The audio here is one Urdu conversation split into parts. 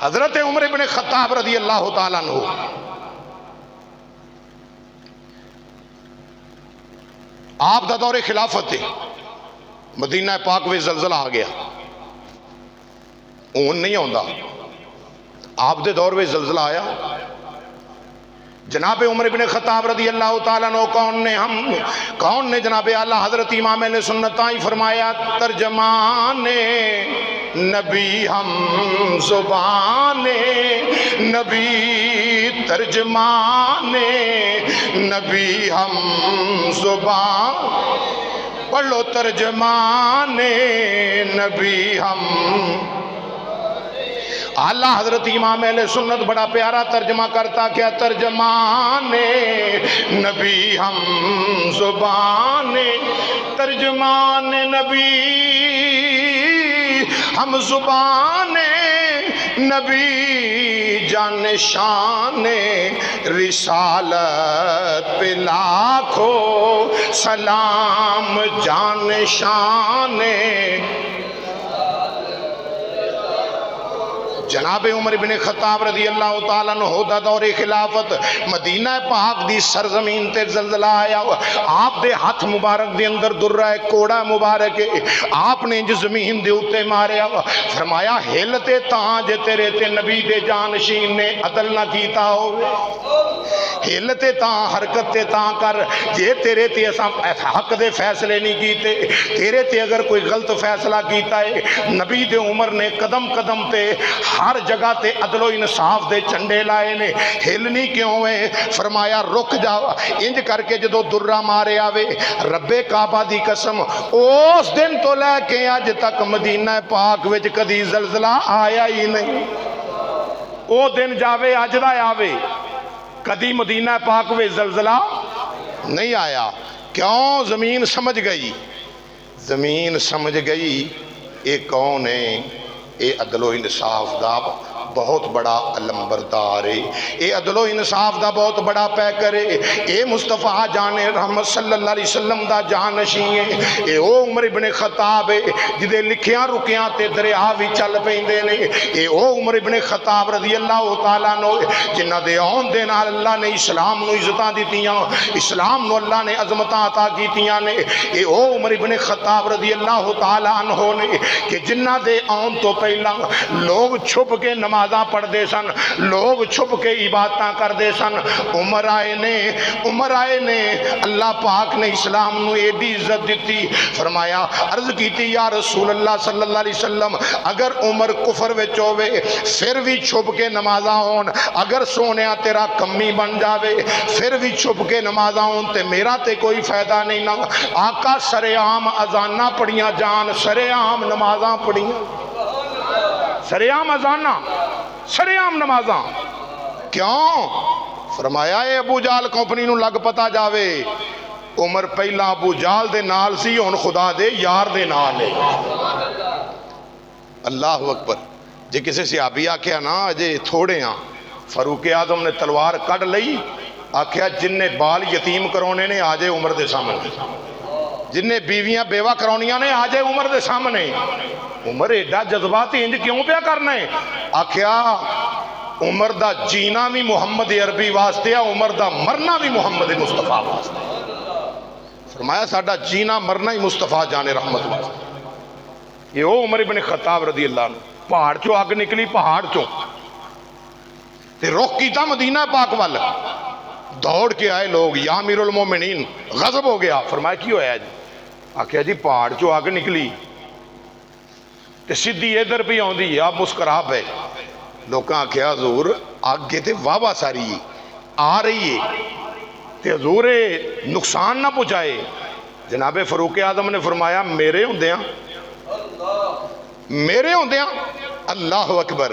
حضرت عمر بن خطاب رضی اللہ تعالیٰ عنہ آپ دا دور خلافت ہے، مدینہ پاک میں زلزلہ آ گیا، اون نہیں ہوندا، آپ دے دور میں زلزلہ آیا۔ جناب عمر بن خطاب رضی اللہ تعالیٰ عنہ کون نے جناب اعلیٰ حضرت امام اہل سنت ہی فرمایا ترجمان نبی ہم زبان نبی، ترجمان نبی ہم زبان، پڑھ لو ترجمان نبی ہم۔ اعلیٰ حضرت امام اہل سنت بڑا پیارا ترجمہ کرتا کیا، ترجمان نبی ہم زبان، ترجمان نبی ہم زبان نبی، جان شان رسالت پہ لاکھوں سلام، جان شان جناب عمر بن خطاب رضی اللہ تعالیٰ عنہ دا دور خلافت، مدینہ پاک دی سرزمین تے زلزلہ آیا، آپ دے ہاتھ مبارک دے اندر درہ کوڑا مبارک ہے، آپ نے جو زمین دے اتے ماریا، فرمایا ہلتے تاں جے تیرے تے نبی دے جانشین نے عدل نہ کیتا ہوئے، ہلتے تاں حرکت تے تاں کر جے تیرے تے حق دے فیصلے نہیں کیتے، تیرے تے اگر کوئی غلط فیصلہ کیتا ہے، نبی دے عمر نے قدم قدم تے ہر جگہ تے عدل و انصاف دے چنڈے لائے نے، ہلنی کیوں ہے؟ فرمایا رک جا، انج کر کے جدو درہ مارے آوے، رب کعبہ دی قسم اس دن تو لے کے آج تک مدینہ پاک وچ کدی زلزلہ آیا ہی نہیں، او دن جاوے اج دا آوے، کدی مدینہ پاک وچ زلزلہ نہیں آیا۔ کیوں؟ زمین سمجھ گئی، زمین سمجھ گئی اے کون ہے، اے عدل و انصاف دا بہت بڑا علمبردار ہے، اے عدل و انصاف دا بہت بڑا پیکر ہے، اے مصطفیٰ جان رحمت صلی اللہ علیہ وسلم دا جانشین ہے، اے او عمر بن خطاب ہے جدے لکھیاں رکیاں تے دریا بھی چل پیندے نے، اے او عمر بن خطاب رضی اللہ تعالیٰ عنہ جنہ دے آن دے نال اللہ نے اسلام نو عزتاں دیتیاں، اسلام نو اللہ نے عظمتاں عطا کیتیاں نے، اے او عمر بن خطاب رضی اللہ تعالیٰ عنہ نے کہ جنہ دے آن تو پہلا لوگ چھپ کے نمازاں پڑھ دے سن، لوگ چھپ کے عبادتاں کر دے سن، عمر آئے نے اللہ پاک نے اسلام نو ایڈی عزت دیتی، فرمایا عرض کیتی یا رسول اللہ صلی اللہ علیہ وسلم اگر عمر کفر وچ ہووے پھر بھی چھپ کے نمازاں ہون، اگر سونیا تیرا کمی بن جاوے پھر بھی چھپ کے نمازاں ہون تے میرا تے کوئی فائدہ نہیں نا۔ آقا سرے عام اذاناں پڑھیاں جان، سرے عام نمازاں پڑھیاں، سرے عام اذاناں، سرے عام نمازاں، کیوں؟ فرمایا اے ابو جال کمپنی نو لگ پتا جاوے عمر پہلا ابو جال دے نال سی، ہن خدا دے یار دے نال ہے۔ اللہ اکبر۔ جے کسے صحابی آکھیا نا اجے تھوڑے ہاں، فاروق اعظم نے تلوار کڈ لئی، آکھیا جن نے بال یتیم کرونے نے آجے عمر دے سامنے، جن نے بیویاں بیوہ کرونیاں نے آجے عمر دے سامنے۔ عمر ایڈا جذباتی انج کیوں پیا کرنا ہے؟ آکھیا عمر دا جینا بھی محمد عربی واسطے، عمر دا مرنا بھی محمد مصطفیٰ واسطے۔ فرمایا ساڈا جینا مرنا ہی مصطفیٰ جان رحمت واسطے۔ یہ او عمر بن خطاب رضی اللہ عنہ، پہاڑ چو آگ نکلی، پہاڑ چو تے رخ کیتا مدینہ پاک وال، دوڑ کے آئے لوگ، یا امیر المومنین، غضب ہو گیا۔ فرمایا کی ہویا جی؟ آکھیا جی پہاڑ چو آگ نکلی تے سیدھی ادھر بھی آندی، آپ مسکرا پے۔ لوکاں آکھیا حضور آگے تے واہ ساری آ رہی ہے تے حضور نقصان نہ پہنچائے۔ جناب فاروق اعظم نے فرمایا میرے ہوندیاں، میرے ہوندیاں، اللہ اکبر،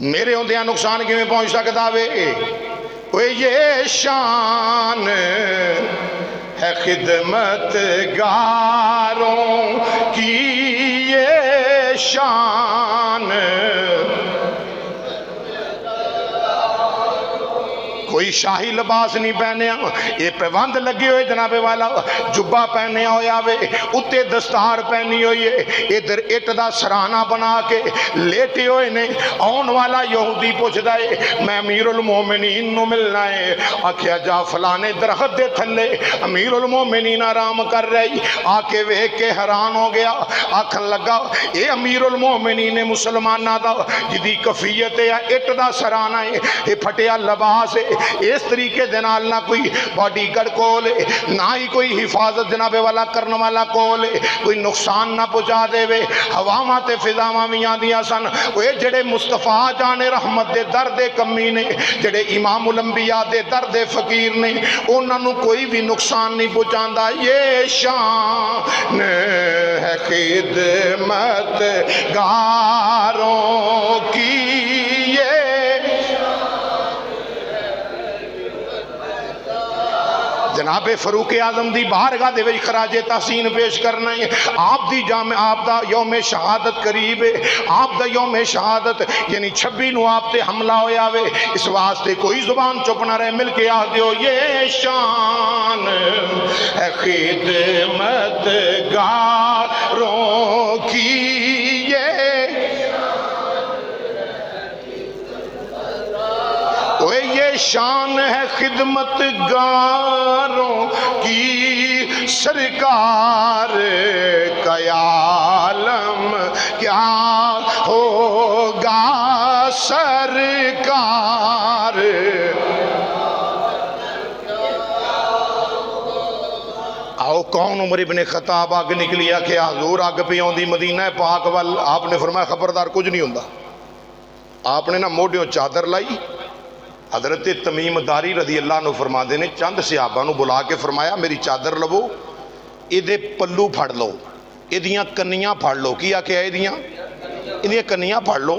میرے ہوندیاں نقصان کیویں پہنچ سکدا وے؟ اوے یہ شان ہے خدمت گاروں کی، یہ شان کوئی شاہی لباس نہیں پہنیا، یہ پیوند لگے ہوئے جناب والا جبا پہنیا ہویا وے، اتے دستار پہنی ہوئی ہے، ادھر اٹ دا سرانہ بنا کے لیٹے ہوئے نے۔ آن والا یہودی پوچھ دائے میں امیر المومنین نو ملنا ہے، آکھیا جا فلانے درخت دے تھلے امیر المومنین آرام کر رہی، آکے ویک کے حیران ہو گیا، آکھن لگا اے امیر المومنین مسلمانہ دا جدی کفیت ہے اٹ دا سرانہ ہے، اے پھٹیا لباس ہے، اس طریقے دنال نہ کوئی باڈی گارڈ کول ہے، نہ ہی کوئی حفاظت جناب والا کرنے والا کول ہے، کوئی نقصان نہ پہنچا دے وے، ہواواں تے فضاواں وی آندیاں سن، اے جڑے مصطفیٰ جان رحمت دے درد کمی نے، جڑے امام الانبیاء دے درد فقیر نے، انہاں نوں کوئی بھی نقصان نہیں پہنچاندا۔ یہ شان ہے خدمت گاروں کی، جناب فاروق اعظم دی بارگاہ دے وچ خراج تحسین پیش کرنا ہے۔ آپ دی جامع آپ دا یوم شہادت قریب ہے، آپ دا یوم شہادت یعنی 26 نو آپ تے حملہ ہویا وے، اس واسطے کوئی زبان چپ نہ رہے، مل کے آہ دیو یہ شان ہے خدمت گاروں کی، یہ شان ہے خدمت گاروں کی، سرکار کا عالم کیا ہوگا سرکار۔ آؤ کون عمر ابن خطاب آگ نکلیا کہ حضور آگ پہ ہوندی مدینہ پاک وال، آپ نے فرمایا خبردار کچھ نہیں ہوندہ۔ آپ نے نا موڈیوں چادر لائی، حضرت تمیم داری رضی اللہ عنہ فرما دے نے چند صحابہ نو بلا کے فرمایا میری چادر لو، ادھے پلو پھڑ لو، ادھیاں کنیاں پھڑ لو، کیا کہ ادھیاں کنیاں پھڑ لو،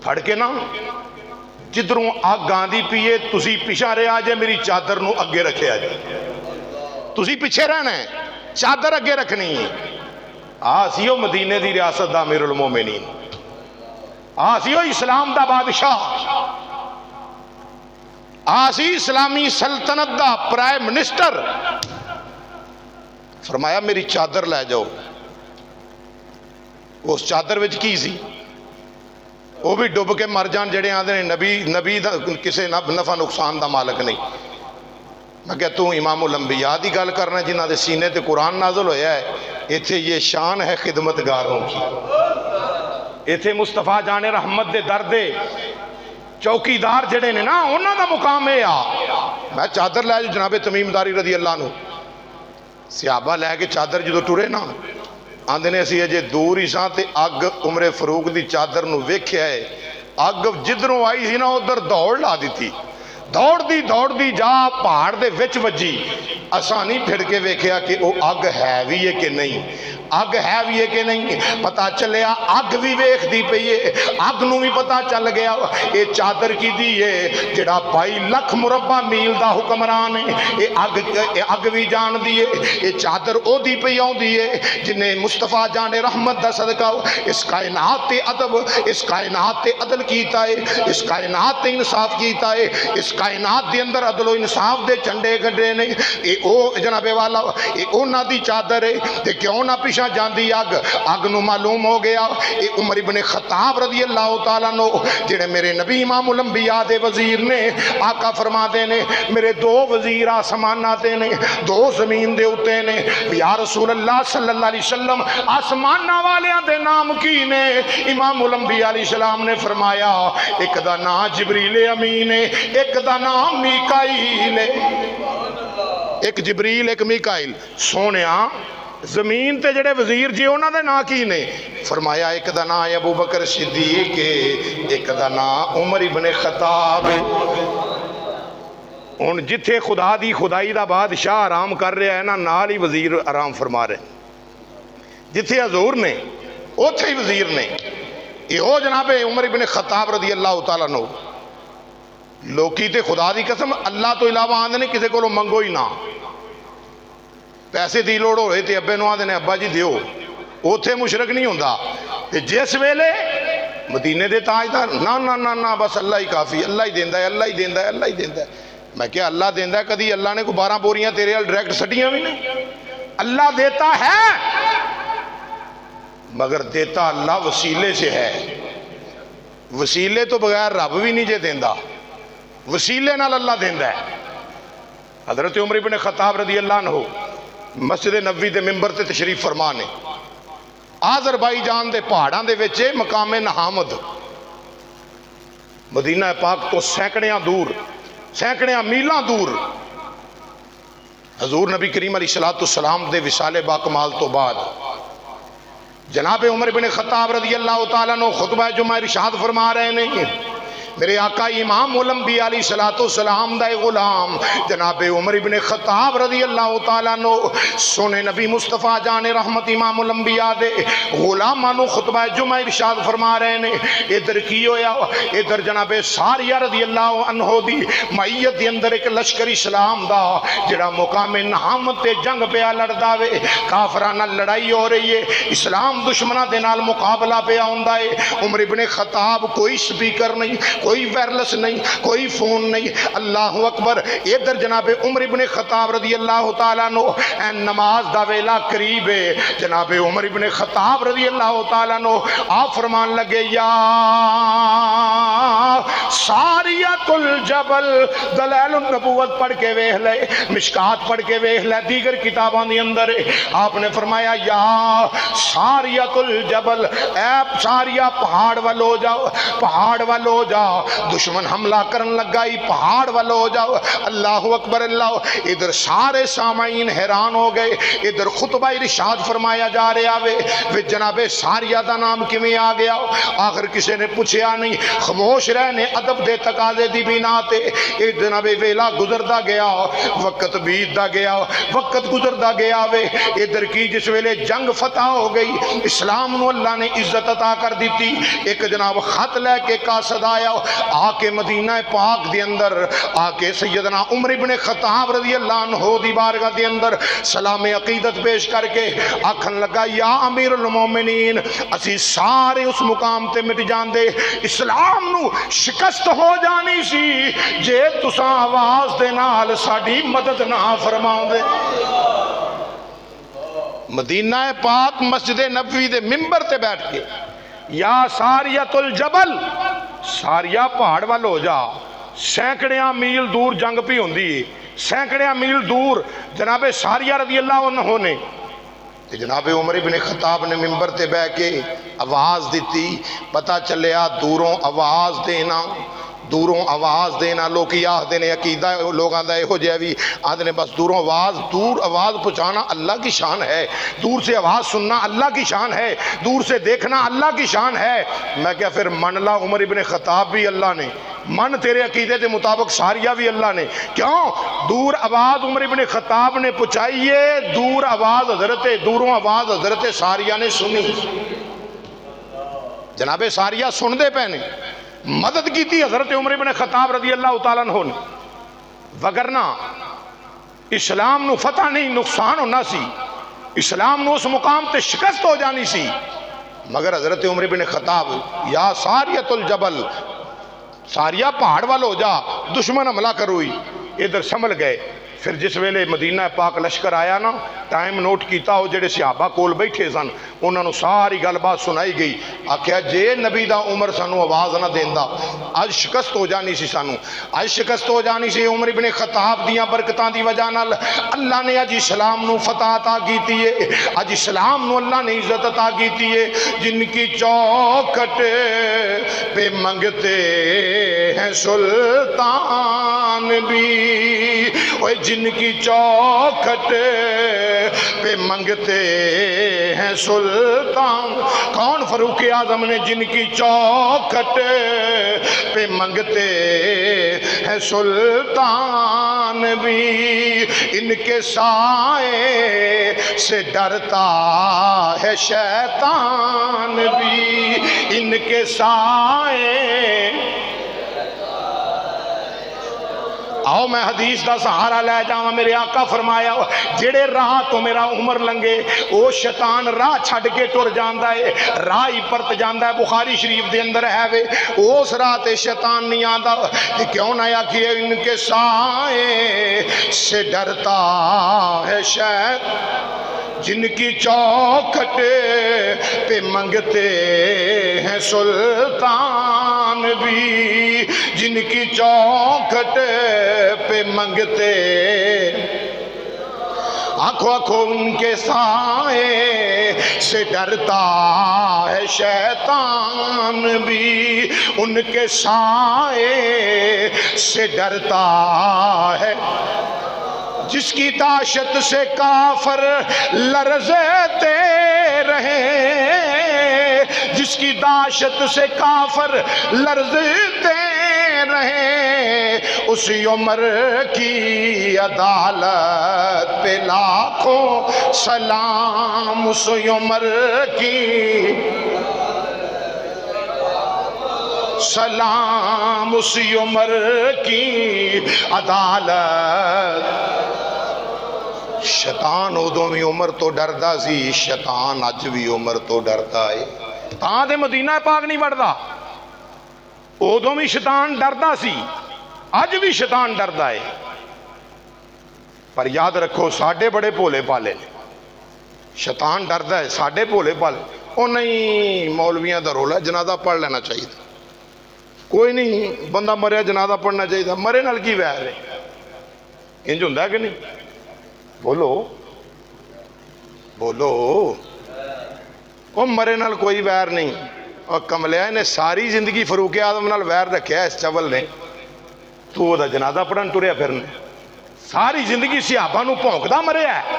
پھڑ کے نا جدروں آگ گاندھی پیے تسی پیچھا رہے آجے، میری چادر نو اگے رکھے آجے، تسی پیچھے رہنا ہے، چادر اگے رکھنی ہے۔ آسیو مدینے دی ریاست دا امیر المومنین، آسیو اسلام دا بادشاہ، آسی اسلامی سلطنت دا پرائم منسٹر، فرمایا میری چادر لے جاؤ۔ اس چادر وچ کی سی؟ وہ بھی ڈب کے مر جان جڑے آدھے نبی دا کسے نفع نقصان دا مالک نہیں۔ میں کہ تو امام الانبیاء دی گل کرنا جنہ دے سینے تے قرآن نازل ہویا ہے، ایتھے یہ شان ہے خدمت گاروں کی، ایتھے مصطفیٰ جان رحمت دے دردے چوکیدار جڑے نے نا انہاں دا مقام ہے۔ میں چادر لے جو جناب تمیم داری رضی اللہ عنہ، صحابہ لے کے چادر جدو ٹورے نا آندھے نے اسی اجے دور ہی ساں تے اگ عمر فاروق دی چادر نو ویکھیا ہے، اگ جدروں آئی سی نا ادھر دوڑ لا دی تھی، دوڑ دی جا پہاڑ دے وچ وجی، آسانی پھر کے ویکھیا کہ وہ اگ ہے بھی ہے کہ نہیں، اگ ہے بھی ہے کہ نہیں، پتا چلیا اگ بھی ویکھ دی پئی ہے، اگ نو بھی پتا چل گیا یہ چادر کی دی ہے، جڑا 22 لکھ مربع میل دا حکمران ہے، یہ اگ بھی جان دی ہے، یہ چادر او دی پئی آؤندی ہے جنہیں مصطفیٰ جان رحمت دا صدقہ اس کائنات تے ادب، اس کائنات تے عدل کیتا ہے، اس کائنات تے انصاف کیتا ہے، اس کائنات دے اندر عدل و انصاف دے جھنڈے گڈے نے، یہ او جناب والا یہ اونا دی چادر ہے، تے کیوں نہ پیچھا جاندی اگ نو معلوم ہو گیا یہ عمر ابن خطاب رضی اللہ تعالیٰ نو جڑے میرے نبی امام الانبیاء دے وزیر نے، آقا فرما دے نے میرے 2 وزیر آسمان آتے نے، 2 زمین دے ہوتے نے، یا رسول اللہ صلی اللہ علیہ وسلم آسمان والیاں دے نام کی نے؟ امام الانبیاء علیہ السلام نے فرمایا ایک دا نام جبریل امین ہے، ایک دا نام میکائیل ہے، ایک جبریل ایک میکائیل۔ سونیا زمین تے جڑے وزیر جی انہاں دے نا کی نے؟ فرمایا ایک دا نا ابو بکر صدیق ہے، ایک دا نا عمر ابن خطاب ہے۔ ان جتھے خدا دی خدائی دا بادشاہ آرام کر رہا ہے نا نال ہی وزیر آرام فرما رہے ہیں، جتھے حضور نے اوتھے ہی وزیر نے۔ یہ ہو جناب عمر ابن خطاب رضی اللہ تعالیٰ نو، لوکی تے خدا دی قسم اللہ تو علاوہ آندے نے کسے کو منگو ہی نہ، پیسے دی لوڑ ہوئے تے ابے نو آدھے نے ابا جی دیو، اوتھے مشرک نہیں ہوندہ، تے جس ویلے مدینے دے تاجدار نا نا نا نا بس اللہ ہی کافی، اللہ ہی دیندہ ہے، اللہ ہی دیندہ ہے، اللہ ہی دیندہ ہے۔ میں کیا اللہ دیندا ہے؟ کدی اللہ نے کو 12 بوریاں تیرے ال ڈائریکٹ سٹیاں بھی نہیں؟ اللہ دیتا ہے مگر دیتا اللہ وسیلے سے ہے. وسیلے تو بغیر رب بھی نہیں جے دیندا، وسیلے نال اللہ دیندا ہے. حضرت عمر بن خطاب رضی اللہ عنہ مسجد نبوی دے ممبر تے تشریف فرما نے. آذربائیجان دے پہاڑاں دے وچ مقام نہامد، مدینہ پاک تو سینکڑیاں دور، سینکڑیاں میلاں دور. حضور نبی کریم علیہ الصلوۃ والسلام دے وصال باکمال تو بعد جناب عمر بن خطاب رضی اللہ تعالیٰ عنہ خطبہ جمعہ ارشاد فرما رہے ہیں، میرے آقا امام الانبیاء علیہ الصلوۃ والسلام دا غلام جناب عمر بن خطاب رضی اللہ تعالیٰ عنہ سونے نبی مصطفیٰ جان رحمت امام الانبیاء دے غلاماں نو خطبہ جمعہ ارشاد فرما رہے ہیں. ادھر کی ہویا؟ ادھر جناب ساریہ رضی اللہ عنہ دی معیت دے اندر ایک لشکر اسلام دا جڑا مقام نہامت تے جنگ پیا لڑدا وے، کافراں نال لڑائی ہو رہی ہے، اسلام دشمناں دے نال مقابلہ پیا ہوندا ہے. عمر بن خطاب کوئی سپیکر نہیں، کوئی وائرلس نہیں، کوئی فون نہیں. اللہ اکبر. ادھر جناب عمر بن خطاب رضی اللہ تعالیٰ عنہ اے نماز دا ویلا قریب ہے. جناب عمر بن خطاب رضی اللہ تعالیٰ عنہ آپ فرمان لگے، یا ساریۃ الجبل. دلائل النبوت پڑھ کے ویکھ لے، مشکات پڑھ کے ویکھ لے، دیگر کتاباں دے اندر آپ نے فرمایا یا ساریۃ الجبل، اے ساریہ پہاڑ وال ہو جاؤ، پہاڑ وال ہو جاؤ، دشمن حملہ کرن لگائی، پہاڑ وال ہو جاؤ. اللہ اکبر اللہ. ادھر سارے سامعین حیران ہو گئے. ادھر خطبہ ارشاد فرمایا جا رہا وے جناب ساریہ دا نام کیویں آ گیا؟ آخر کسی نے پوچھیا نہیں، خاموش رہنے ادب دے تقاضے دی بنا تے. اے جناب ویلا گزردا گیا، وقت بیتدا گیا، وقت گزردا گیا وے. ادھر کی جس ویلے جنگ فتح ہو گئی، اسلام نو اللہ نے عزت عطا کر دیتی. ایک جناب خط لے کے قاصد آیا، آ کے مدینہ پاک دے اندر آ کے سیدنا عمر بن خطاب رضی اللہ عنہ دی بارگاہ دے اندر سلام عقیدت پیش کر کے آکھن لگا، یا امیر المومنین، اسی سارے اس مقام تے مٹ جان دے، اسلام نو شکست ہو جانی سی جے تساں آواز دے نال ساڈی مدد نہ فرماؤ دے. مدینہ پاک مسجد نبوی دے ممبر تے بیٹھ کے یا ساریۃ الجبل، ساریہ پہاڑ وال ہو جا. سینکڑیاں میل دور جنگ پی ہوندی، سینکڑیاں میل دور جناب ساریہ رضی اللہ عنہ نے جناب عمر بن خطاب نے ممبر تے بہ کے آواز دیتی. پتہ چلیا دوروں آواز دینا، دوروں آواز دینا. لوگ آخدے نے عقیدہ لوگاں دا یہو جہا بھی آخدے نے بس دور آواز پہنچانا اللہ کی شان ہے، دور سے آواز سننا اللہ کی شان ہے، دور سے دیکھنا اللہ کی شان ہے. میں کیا پھر من لا عمر ابن خطاب بھی اللہ نے، من تیرے عقیدے کے مطابق ساریہ بھی اللہ نے. کیوں؟ دور آواز عمر ابن خطاب نے پہنچائیے، دوروں آواز حضرت ساریہ نے سنی. جناب ساریہ سن دے پہنے مدد کی تھی حضرت عمر بن خطاب رضی اللہ تعالیٰ عنہ نے، وگرنہ اسلام نو فتح نہیں نقصان ہونا سی، اسلام نو اس مقام تے شکست ہو جانی سی. مگر حضرت عمر بن خطاب یا ساریۃ الجبل، ساریہ پہاڑ وال ہو جا، دشمن حملہ کروئی. ادھر سنبھل گئے. پھر جس ویلے مدینہ پاک لشکر آیا نا، ٹائم نوٹ کیتا ہو جڑے صحابہ کول بیٹھے سن، انہوں نے ساری گل بات سنائی گئی. آکھیا جے نبی دا عمر سانو آواز نہ دیندا اج شکست ہو جانی سی، سانو اج شکست ہو جانی سی. عمر بن خطاب دیاں برکتاں دی وجہ نال اللہ نے اج اسلام نو فتح عطا کیتی ہے، اج اسلام نو اللہ نے عزت عطا کیتی ہے. جن کی چوکھٹ پہ منگتے ہیں سلطان بھی، جن کی چوکھٹ پہ منگتے ہیں سلطان. کون؟ فاروق اعظم نے. جن کی چوکھٹ پہ منگتے ہیں سلطان بھی، ان کے سائے سے ڈرتا ہے شیطان بھی، ان کے سائے. آؤ میں حدیث دا سہارا لے جاواں. میرے آقا فرمایا جڑے راہ تو میرا عمر لنگے او شیطان راہ چھڈ کے ٹر جاندا ہے, راہ ہی پرت جاندا ہے. بخاری شریف دے اندر ہے وے اس راہ تے شیطان نہیں آندا. کیوں نہ آکھیے ان کے سائے سے ڈرتا ہے شیطان, جن کی چوکھٹ پہ منگتے ہیں سلطان بھی, جن کی چوکھٹ پہ منگتے, آنکھوں آنکھوں ان کے سائے سے ڈرتا ہے شیطان بھی, ان کے سائے سے ڈرتا ہے. جس کی داشت سے کافر لرزتے رہے, جس کی داشت سے کافر لرزتے رہے, اسی عمر کی عدالت پہ لاکھوں سلام, اسی عمر کی سلام, اسی عمر کی عدالت. شیطان ادوں بھی عمر تو ڈردا سی, شیطان اج بھی عمر تو ڈردا ہے. تاں دے مدینہ پاک نہیں وڑدا, ادوں بھی شیطان ڈردا سی, اج بھی شیطان ڈردا ہے. پر یاد رکھو ساڈے بڑے بھولے پالے نے. شیطان ڈردا ہے, ساڈے بھولے پالے او نہیں مولویاں دا رولا, جنازہ پڑھ لینا چاہیے. کوئی نہیں, بندہ مریا جنازہ پڑھنا چاہیے. مرے نال کی ویر ہے, انج ہوندا ہے کہ نہیں؟ بولو بولو. او مرے نال کوئی ویر نہیں. اور کملیا نے ساری زندگی فاروق اعظم نال ویر رکھیا اس چول نے, تو دا جنازہ پڑھن ٹریا پھرنے. ساری زندگی صحابہ نو بھونکدا مریا ہے,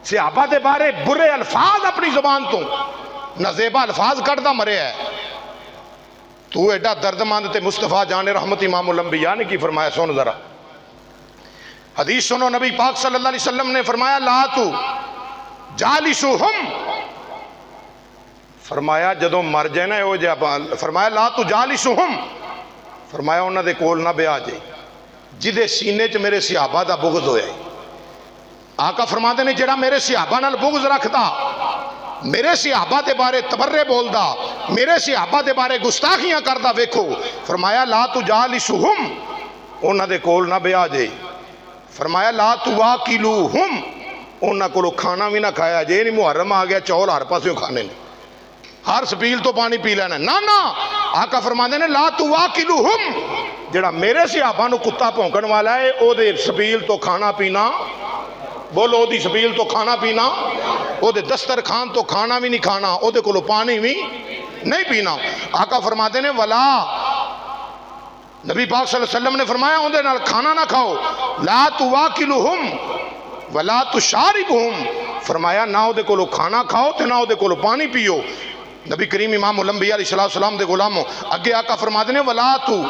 صحابہ دے بارے برے الفاظ اپنی زبان تو نازیبا الفاظ کٹدا مریا ہے. تو ایڈا درد مند تے مصطفیٰ جان رحمت امام الانبیاء نے کی فرمایا, سن ذرا حدیث سنو. نبی پاک صلی اللہ علیہ وسلم نے فرمایا لا تو جالسوہم, فرمایا جدوں مر جائے نا او جا, فرمایا لا تو جالسوہم, فرمایا انہاں دے کول نہ بیاہ جائے جدے سینے چ میرے صحابہ دا بغض ہویا ہے. آقا فرماتے نے جڑا میرے صحابہ نال بغض رکھدا, میرے صحابہ دے بارے تبرے بولدا, میرے صحابہ دے بارے گستاخیاں کردا, ویکھو فرمایا لا تو جالسوہم, انہاں دے کول نہ بیاہ جائے. فرمایا لا تواکلوہم, انہاں کولو کھانا بھی نہ کھایا جے. نہیں محرم آ گیا چول ہر پاسوں کھانے نے, ہر سبیل تو پانی پی لینا, نہ آقا فرماندے نے لا تواکلوہم, جڑا میرے صحابہ نو کتا بھونکن والا ہے او دے سبیل تو کھانا پینا, بولو او دی سبیل تو کھانا پینا, او دے دسترخوان تو کھانا بھی نہیں کھانا, او دے کولو پانی بھی نہیں پینا. آقا فرماتے نے ولا, نبی پاک صلی اللہ علیہ وسلم نے فرمایا اون دے نال کھانا نہ کھاؤ. لا تواکلوہم ولا تشاربہم, فرمایا نہ او دے کولو کھانا کھاؤ تے نہ او دے کولو پانی پیو. نبی کریم امام الانبیاء علیہ السلام دے غلاموں اگے آقا فرماتے نے ولا تو